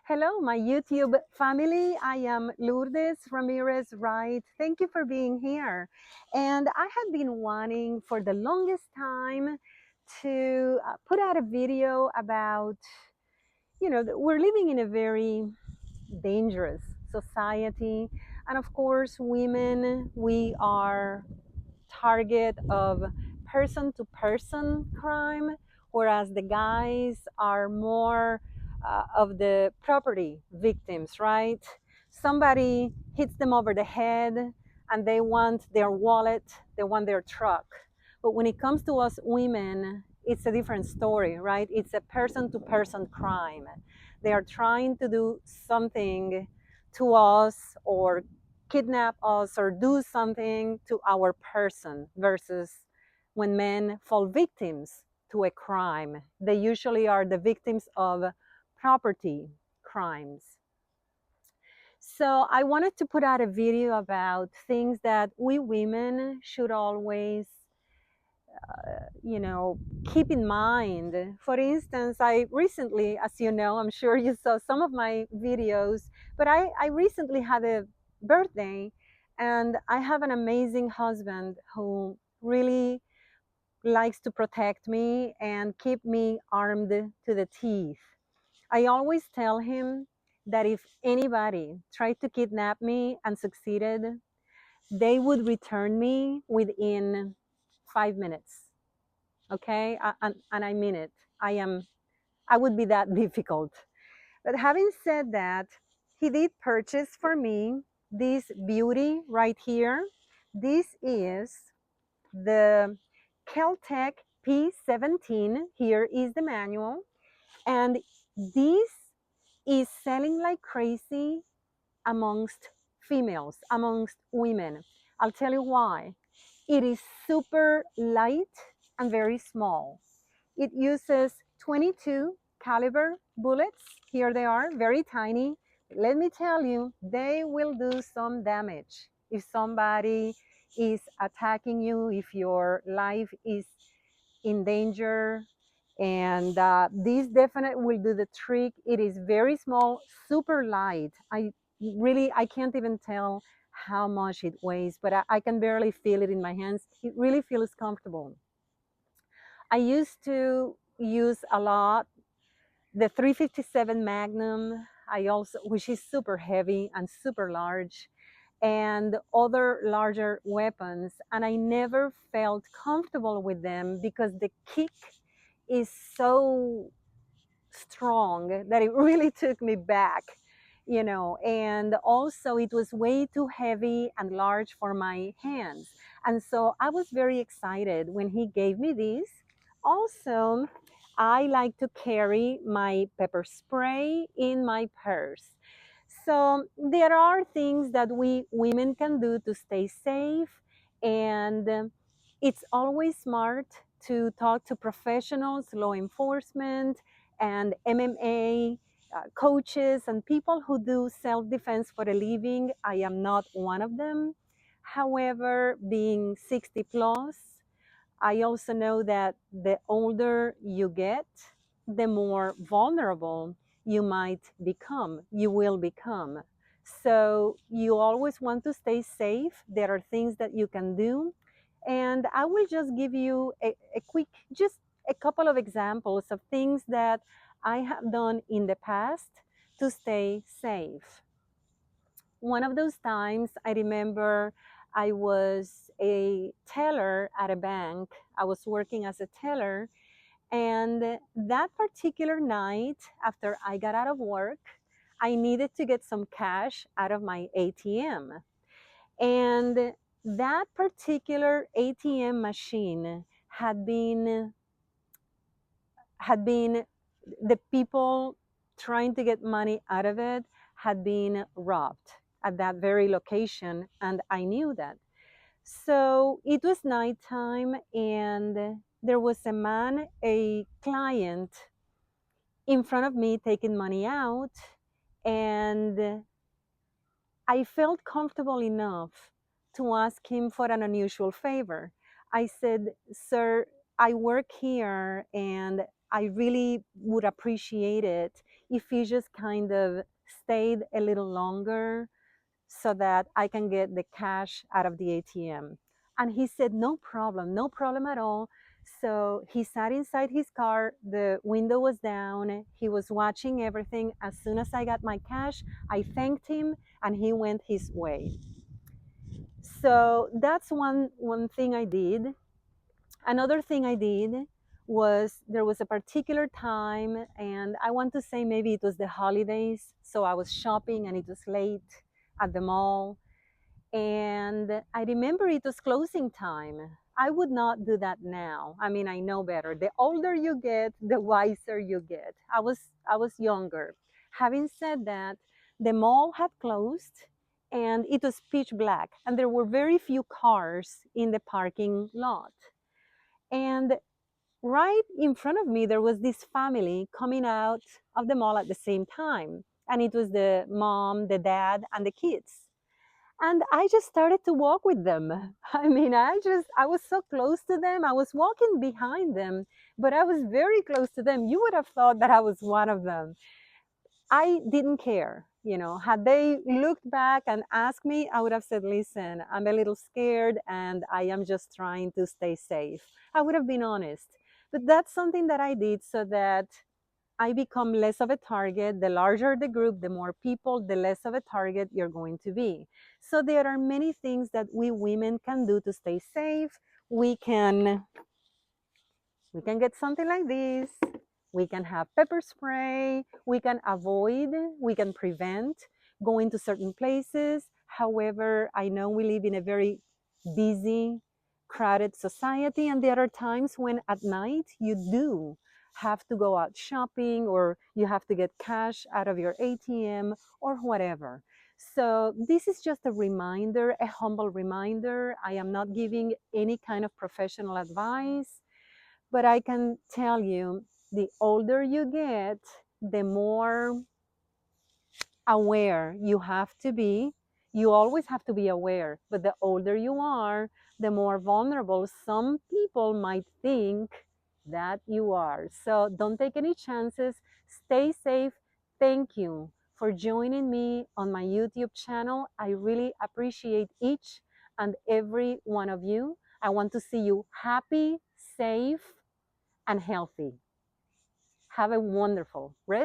Hello, my YouTube family. I am Lourdes Ramirez Wright. Thank you for being here. And I have been wanting for the longest time to put out a video about, we're living in a very dangerous society. And of course, women, we are target of person to person crime, whereas the guys are more of the property victims, right? Somebody hits them over the head and they want their wallet, they want their truck. But when it comes to us women, it's a different story, right? It's a person to person crime. They are trying to do something to us or kidnap us or do something to our person versus when men fall victims to a crime. They usually are the victims of property crimes. So I wanted to put out a video about things that we women should always keep in mind. For instance, I recently, as you know, I'm sure you saw some of my videos, but I recently had a birthday, and I have an amazing husband who really likes to protect me and keep me armed to the teeth. I always tell him that if anybody tried to kidnap me and succeeded, they would return me within 5 minutes. Okay, and I mean it. I would be that difficult. But having said that, he did purchase for me this beauty right here. This is the Keltec P17. Here is the manual, and this is selling like crazy amongst females, amongst women. I'll tell you why. It is super light and very small. It uses 22 caliber bullets. Here they are, very tiny. Let me tell you, they will do some damage. If somebody is attacking you, if your life is in danger, and this definitely will do the trick. It is very small, super light. I can't even tell how much it weighs, but I can barely feel it in my hands. It really feels comfortable. I used to use a lot the 357 Magnum. I also, which is super heavy and super large, and other larger weapons. And I never felt comfortable with them because the kick is so strong that it really took me back, and also it was way too heavy and large for my hands. And so I was very excited when he gave me this. Also, I like to carry my pepper spray in my purse. So there are things that we women can do to stay safe, and it's always smart to talk to professionals, law enforcement, and MMA coaches, and people who do self defense for a living. I am not one of them. However, being 60 plus, I also know that the older you get, the more vulnerable you might become, you will become. So you always want to stay safe. There are things that you can do. And I will just give you a quick, just a couple of examples of things that I have done in the past to stay safe. One of those times, I remember I was a teller at a bank. I was working as a teller. And that particular night, after I got out of work, I needed to get some cash out of my ATM. And that particular ATM machine had been the people trying to get money out of it had been robbed at that very location, and I knew that. So it was nighttime, and there was a man, a client, in front of me taking money out, and I felt comfortable enough to ask him for an unusual favor. I said, "Sir, I work here and I really would appreciate it if you just kind of stayed a little longer so that I can get the cash out of the ATM. And he said, no problem, no problem at all. So he sat inside his car, the window was down, he was watching everything. As soon as I got my cash, I thanked him and he went his way. So that's one thing I did. Another thing I did was there was a particular time, and I want to say maybe it was the holidays. So I was shopping and it was late at the mall. And I remember it was closing time. I would not do that now. I mean, I know better. The older you get, the wiser you get. I was younger. Having said that, the mall had closed and it was pitch black and there were very few cars in the parking lot. And right in front of me, there was this family coming out of the mall at the same time. And it was the mom, the dad, and the kids. And I just started to walk with them. I mean, I was so close to them. I was walking behind them, but I was very close to them. You would have thought that I was one of them. I didn't care. You know, had they looked back and asked me, I would have said, listen, I'm a little scared and I am just trying to stay safe. I would have been honest. But that's something that I did so that I become less of a target. The larger the group, the more people, the less of a target you're going to be. So there are many things that we women can do to stay safe. We can we can get something like this. We can have pepper spray. We can avoid, we can prevent going to certain places. However, I know we live in a very busy, crowded society, and there are times when at night you do have to go out shopping or you have to get cash out of your ATM or whatever. So, this is just a reminder, a humble reminder. I am not giving any kind of professional advice. But I can tell you, the older you get, the more aware you have to be. You always have to be aware, but the older you are, the more vulnerable some people might think that you are. So don't take any chances. Stay safe. Thank you for joining me on my YouTube channel. I really appreciate each and every one of you. I want to see you happy, safe, and healthy. Have a wonderful rest